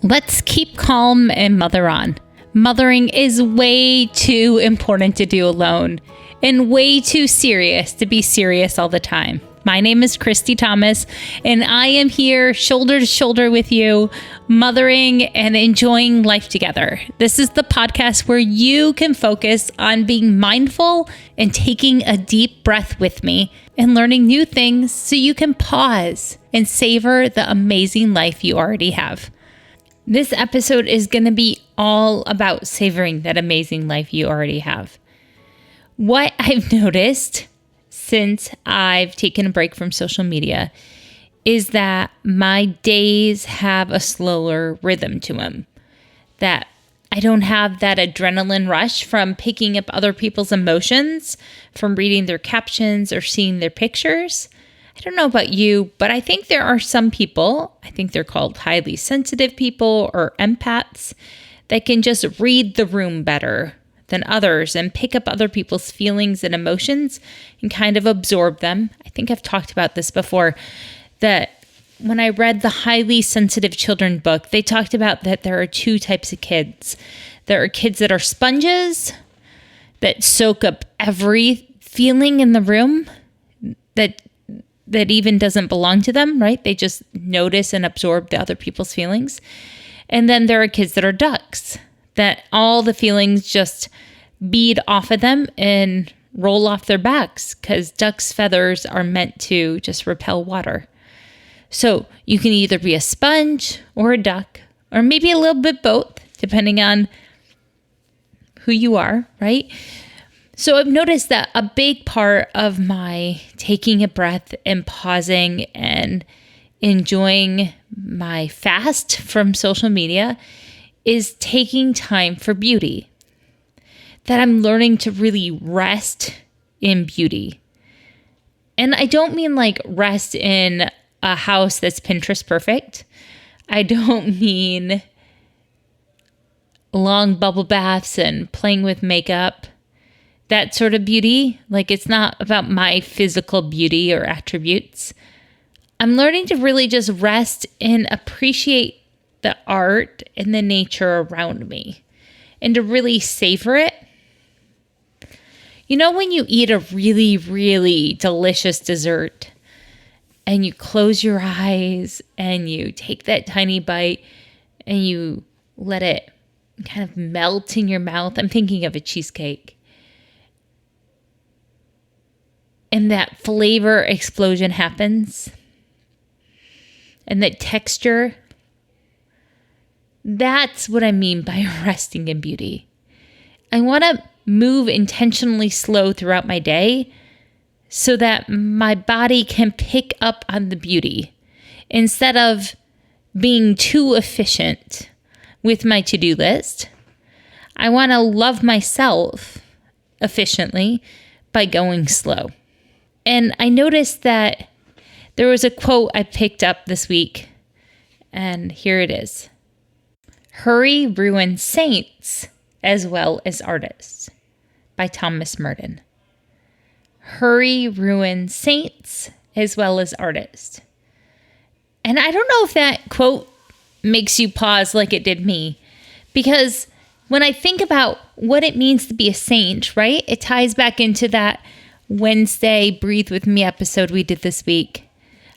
Let's keep calm and mother on. Mothering is way too important to do alone and way too serious to be serious all the time. My name is Christy Thomas, and I am here shoulder to shoulder with you, mothering and enjoying life together. This is the podcast where you can focus on being mindful and taking a deep breath with me and learning new things so you can pause and savor the amazing life you already have. This episode is going to be all about savoring that amazing life you already have. What I've noticed since I've taken a break from social media is that my days have a slower rhythm to them. That I don't have that adrenaline rush from picking up other people's emotions, from reading their captions or seeing their pictures. I don't know about you, but I think there are some people, I think they're called highly sensitive people or empaths, that can just read the room better than others and pick up other people's feelings and emotions and kind of absorb them. I think I've talked about this before, that when I read the Highly Sensitive Children book, they talked about that there are two types of kids. There are kids that are sponges that soak up every feeling in the room that even doesn't belong to them, right? They just notice and absorb the other people's feelings. And then there are kids that are ducks, that all the feelings just bead off of them and roll off their backs because ducks' feathers are meant to just repel water. So you can either be a sponge or a duck, or maybe a little bit both, depending on who you are, right? So I've noticed that a big part of my taking a breath and pausing and enjoying my fast from social media is taking time for beauty. That I'm learning to really rest in beauty. And I don't mean like rest in a house that's Pinterest perfect. I don't mean long bubble baths and playing with makeup. That sort of beauty, like it's not about my physical beauty or attributes. I'm learning to really just rest and appreciate the art and the nature around me and to really savor it. You know, when you eat a really, really delicious dessert and you close your eyes and you take that tiny bite and you let it kind of melt in your mouth. I'm thinking of a cheesecake. And that flavor explosion happens. And that texture. That's what I mean by resting in beauty. I want to move intentionally slow throughout my day so that my body can pick up on the beauty instead of being too efficient with my to-do list. I want to love myself efficiently by going slow. And I noticed that there was a quote I picked up this week, and here it is. Hurry ruins saints as well as artists, by Thomas Merton. Hurry ruins saints as well as artists. And I don't know if that quote makes you pause like it did me, because when I think about what it means to be a saint, right? It ties back into that Wednesday Breathe With Me episode we did this week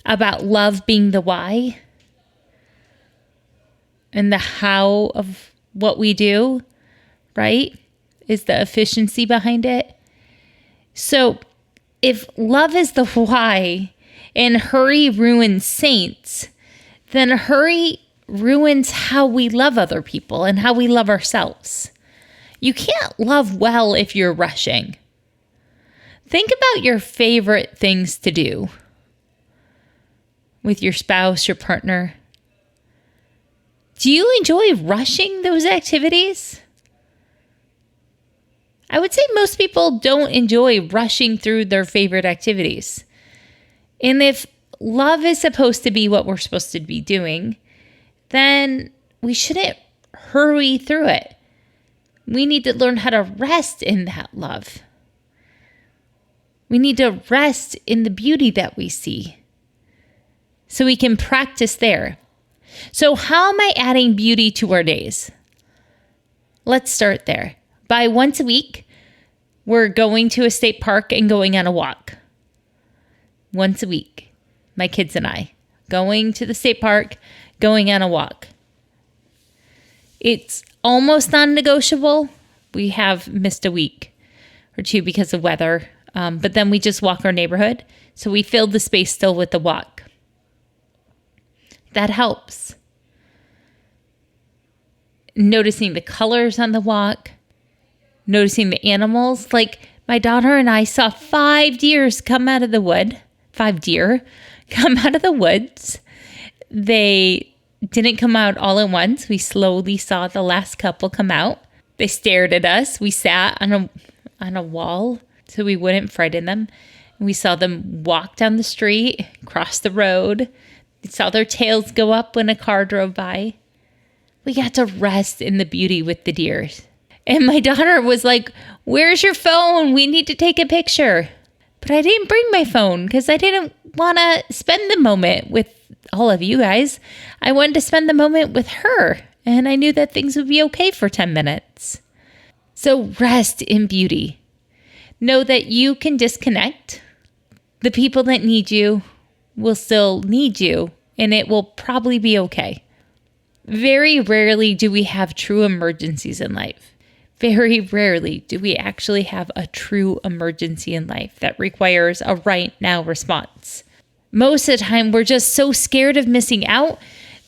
about love being the why and the how of what we do, right? Is the efficiency behind it. So if love is the why and hurry ruins saints, then hurry ruins how we love other people and how we love ourselves. You can't love well if you're rushing. Think about your favorite things to do with your spouse, your partner. Do you enjoy rushing those activities? I would say most people don't enjoy rushing through their favorite activities. And if love is supposed to be what we're supposed to be doing, then we shouldn't hurry through it. We need to learn how to rest in that love. We need to rest in the beauty that we see so we can practice there. So how am I adding beauty to our days? Let's start there. By once a week, we're going to a state park and going on a walk. Once a week, my kids and I, going to the state park, going on a walk. It's almost non-negotiable. We have missed a week or two because of weather, but then we just walk our neighborhood. So we filled the space still with the walk. That helps. Noticing the colors on the walk, noticing the animals. Like my daughter and I saw 5 deers come out of the wood. 5 deer come out of the woods. They didn't come out all at once. We slowly saw the last couple come out. They stared at us. We sat on a wall so we wouldn't frighten them. And we saw them walk down the street, cross the road. We saw their tails go up when a car drove by. We got to rest in the beauty with the deer. And my daughter was like, "Where's your phone? We need to take a picture." But I didn't bring my phone because I didn't want to spend the moment with all of you guys. I wanted to spend the moment with her. And I knew that things would be okay for 10 minutes. So rest in beauty. Know that you can disconnect. The people that need you will still need you, and it will probably be okay. Very rarely do we have true emergencies in life. Very rarely do we actually have a true emergency in life that requires a right now response. Most of the time, we're just so scared of missing out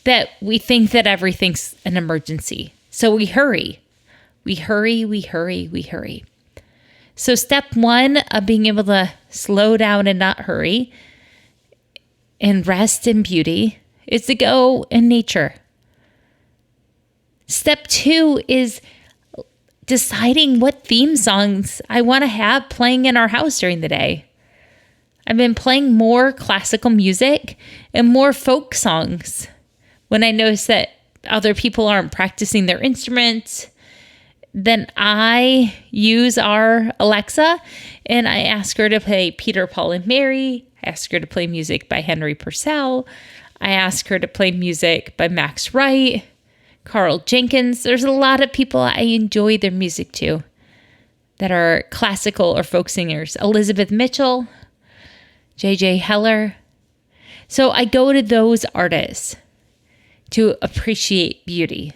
that we think that everything's an emergency. So we hurry. We hurry. So step 1 of being able to slow down and not hurry and rest in beauty is to go in nature. Step 2 is deciding what theme songs I want to have playing in our house during the day. I've been playing more classical music and more folk songs when I notice that other people aren't practicing their instruments. Then I use our Alexa and I ask her to play Peter, Paul, and Mary. I ask her to play music by Henry Purcell. I ask her to play music by Max Wright, Carl Jenkins. There's a lot of people I enjoy their music too that are classical or folk singers. Elizabeth Mitchell, J.J. Heller. So I go to those artists to appreciate beauty.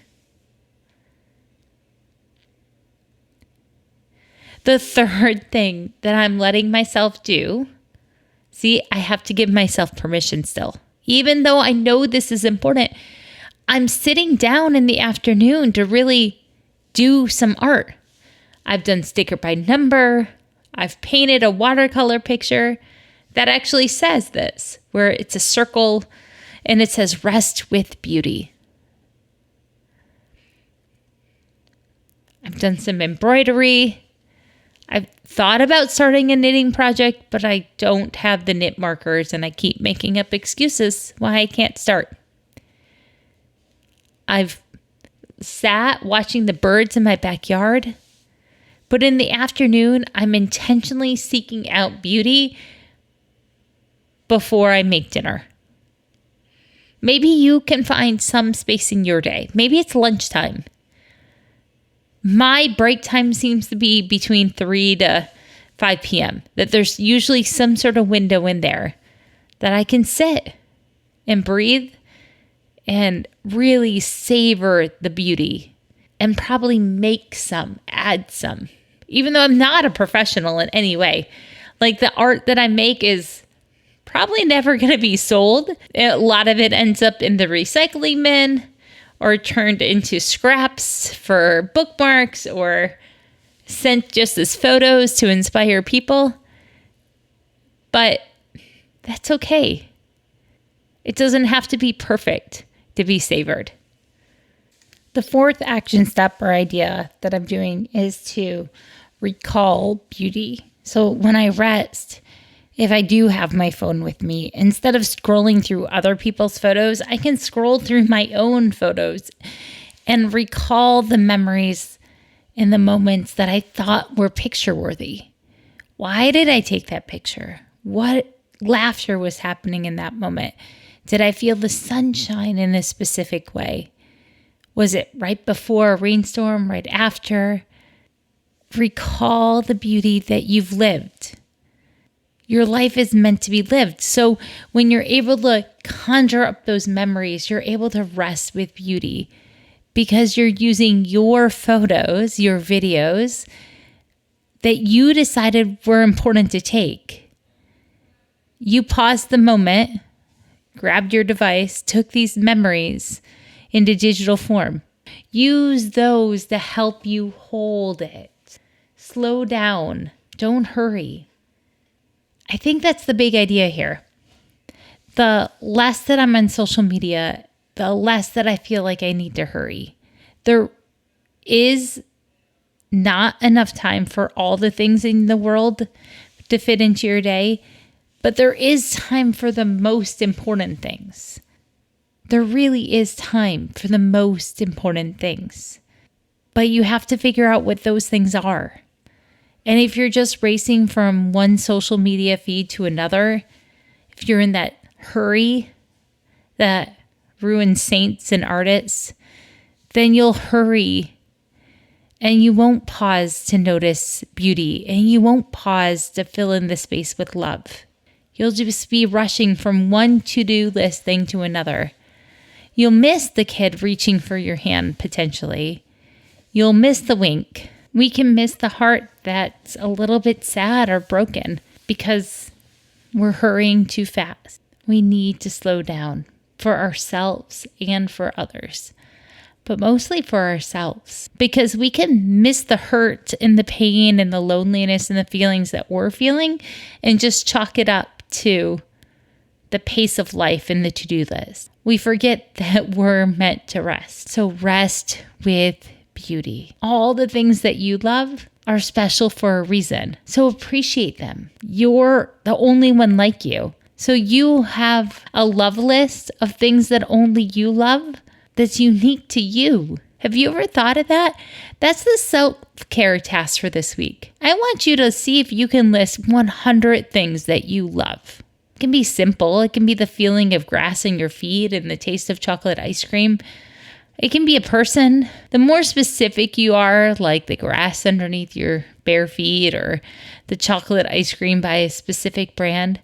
The third thing that I'm letting myself do, see, I have to give myself permission still. Even though I know this is important, I'm sitting down in the afternoon to really do some art. I've done sticker by number. I've painted a watercolor picture that actually says this, where it's a circle and it says rest with beauty. I've done some embroidery. I've thought about starting a knitting project, but I don't have the knit markers and I keep making up excuses why I can't start. I've sat watching the birds in my backyard, but in the afternoon, I'm intentionally seeking out beauty before I make dinner. Maybe you can find some space in your day. Maybe it's lunchtime. My break time seems to be between 3 to 5 p.m., that there's usually some sort of window in there that I can sit and breathe and really savor the beauty and probably make some, add some, even though I'm not a professional in any way. Like the art that I make is probably never going to be sold. A lot of it ends up in the recycling bin or turned into scraps for bookmarks or sent just as photos to inspire people. But that's okay. It doesn't have to be perfect to be savored. The fourth action step or idea that I'm doing is to recall beauty. So when I rest, if I do have my phone with me, instead of scrolling through other people's photos, I can scroll through my own photos and recall the memories and the moments that I thought were picture worthy. Why did I take that picture? What laughter was happening in that moment? Did I feel the sunshine in a specific way? Was it right before a rainstorm, right after? Recall the beauty that you've lived. Your life is meant to be lived. So when you're able to conjure up those memories, you're able to rest with beauty because you're using your photos, your videos that you decided were important to take. You paused the moment, grabbed your device, took these memories into digital form. Use those to help you hold it. Slow down. Don't hurry. I think that's the big idea here. The less that I'm on social media, the less that I feel like I need to hurry. There is not enough time for all the things in the world to fit into your day, but there is time for the most important things. There really is time for the most important things. But you have to figure out what those things are. And if you're just racing from one social media feed to another, if you're in that hurry that ruins saints and artists, then you'll hurry and you won't pause to notice beauty and you won't pause to fill in the space with love. You'll just be rushing from one to-do list thing to another. You'll miss the kid reaching for your hand potentially. You'll miss the wink. We can miss the heart that's a little bit sad or broken because we're hurrying too fast. We need to slow down for ourselves and for others, but mostly for ourselves because we can miss the hurt and the pain and the loneliness and the feelings that we're feeling and just chalk it up to the pace of life and the to-do list. We forget that we're meant to rest. So rest with beauty. All the things that you love are special for a reason. So appreciate them. You're the only one like you. So you have a love list of things that only you love that's unique to you. Have you ever thought of that? That's the self-care task for this week. I want you to see if you can list 100 things that you love. It can be simple. It can be the feeling of grass in your feet and the taste of chocolate ice cream. It can be a person. The more specific you are, like the grass underneath your bare feet or the chocolate ice cream by a specific brand,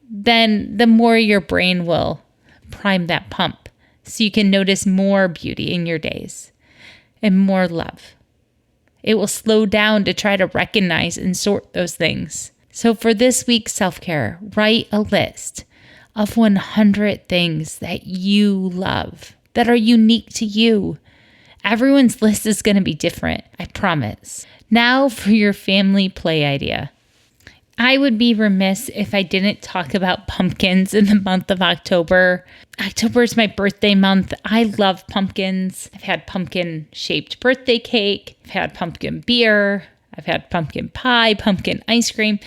then the more your brain will prime that pump so you can notice more beauty in your days and more love. It will slow down to try to recognize and sort those things. So for this week's self-care, write a list of 100 things that you love that are unique to you. Everyone's list is going to be different, I promise. Now for your family play idea. I would be remiss if I didn't talk about pumpkins in the month of October. October is my birthday month. I love pumpkins. I've had pumpkin-shaped birthday cake. I've had pumpkin beer. I've had pumpkin pie, pumpkin ice cream,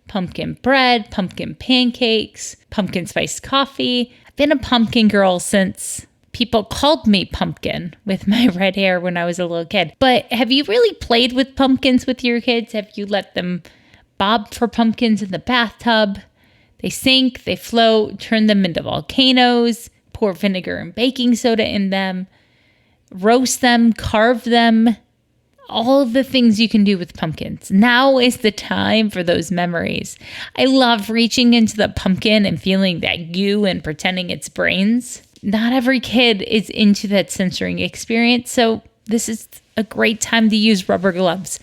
pumpkin bread, pumpkin pancakes, pumpkin spiced coffee. I've been a pumpkin girl since people called me Pumpkin with my red hair when I was a little kid. But have you really played with pumpkins with your kids? Have you let them bob for pumpkins in the bathtub? They sink, they float, turn them into volcanoes, pour vinegar and baking soda in them, roast them, carve them, all of the things you can do with pumpkins. Now is the time for those memories. I love reaching into the pumpkin and feeling that goo and pretending it's brains. Not every kid is into that censoring experience, so this is a great time to use rubber gloves.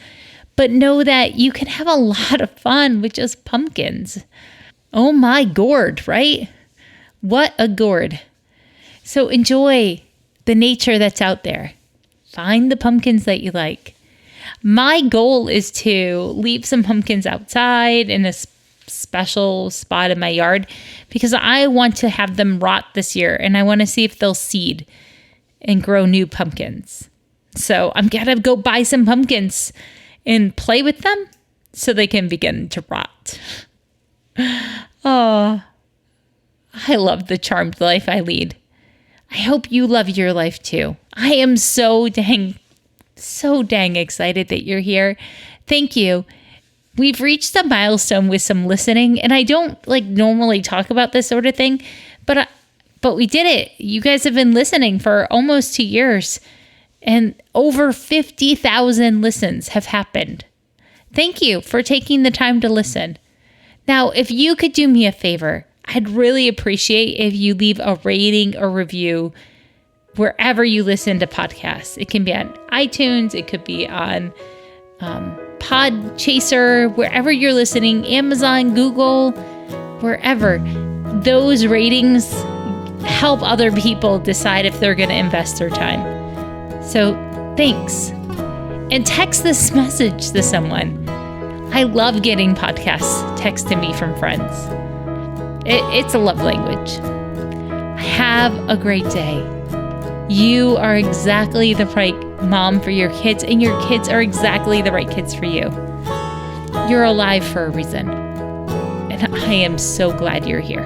But know that you can have a lot of fun with just pumpkins. Oh my gourd, right? What a gourd. So enjoy the nature that's out there. Find the pumpkins that you like. My goal is to leave some pumpkins outside in a special spot in my yard because I want to have them rot this year and I want to see if they'll seed and grow new pumpkins. So I'm going to go buy some pumpkins and play with them so they can begin to rot. Oh, I love the charmed life I lead. I hope you love your life too. I am so dang excited that you're here. Thank you. We've reached a milestone with some listening, and I don't normally talk about this sort of thing, but But we did it. You guys have been listening for almost 2 years, and over 50,000 listens have happened. Thank you for taking the time to listen. Now, if you could do me a favor, I'd really appreciate if you leave a rating or review wherever you listen to podcasts. It can be on iTunes, it could be on Podchaser, wherever you're listening, Amazon, Google, wherever. Those ratings help other people decide if they're going to invest their time. So thanks. And text this message to someone. I love getting podcasts texted me from friends. It's a love language. Have a great day. You are exactly the right mom for your kids, and your kids are exactly the right kids for you. You're alive for a reason. And I am so glad you're here.